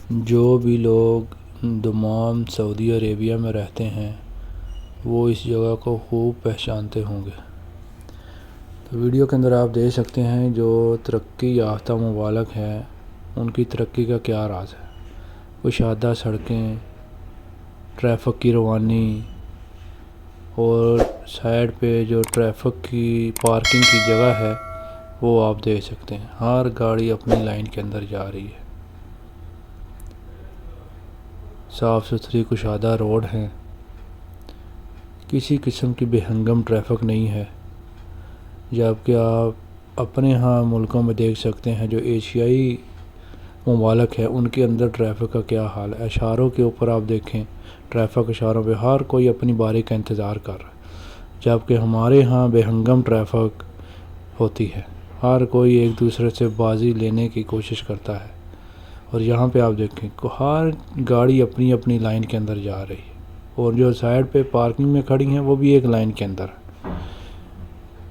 جو بھی لوگ دمام سعودی عربیہ میں رہتے ہیں وہ اس جگہ کو خوب پہچانتے ہوں گے۔ تو ویڈیو کے اندر آپ دیکھ سکتے ہیں جو ترقی یافتہ ممالک ہیں ان کی ترقی کا کیا راز ہے۔ کشادہ سڑکیں، ٹریفک کی روانی اور سائڈ پہ جو ٹریفک کی پارکنگ کی جگہ ہے وہ آپ دیکھ سکتے ہیں، ہر گاڑی اپنی لائن کے اندر جا رہی ہے۔ صاف ستھری کشادہ روڈ ہیں، کسی قسم کی بے ہنگم ٹریفک نہیں ہے، جبکہ آپ اپنے ہاں ملکوں میں دیکھ سکتے ہیں جو ایشیائی ممالک ہیں ان کے اندر ٹریفک کا کیا حال ہے۔ اشاروں کے اوپر آپ دیکھیں، ٹریفک اشاروں پہ ہر کوئی اپنی باری کا انتظار کر رہا ہے، جبکہ ہمارے ہاں بے ہنگم ٹریفک ہوتی ہے، ہر کوئی ایک دوسرے سے بازی لینے کی کوشش کرتا ہے، اور یہاں پہ آپ دیکھیں ہر گاڑی اپنی اپنی لائن کے اندر جا رہی ہے، اور جو سائڈ پہ پارکنگ میں کھڑی ہیں وہ بھی ایک لائن کے اندر ہے،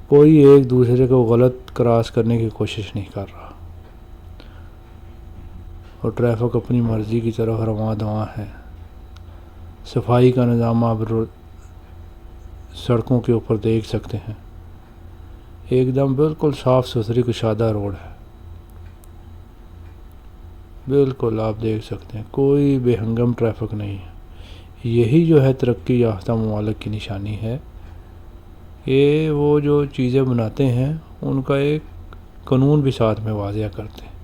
کوئی ایک دوسرے کو غلط کراس کرنے کی کوشش نہیں کر رہا، اور ٹریفک اپنی مرضی کی طرف رواں دواں ہے۔ صفائی کا نظام آپ سڑکوں کے اوپر دیکھ سکتے ہیں، ایک دم بالکل صاف ستھری کشادہ روڈ ہے، بالکل آپ دیکھ سکتے ہیں کوئی بے ہنگم ٹریفک نہیں ہے۔ یہی جو ہے ترقی یافتہ ممالک کی نشانی ہے، یہ وہ جو چیزیں بناتے ہیں ان کا ایک قانون بھی ساتھ میں واضح کرتے ہیں۔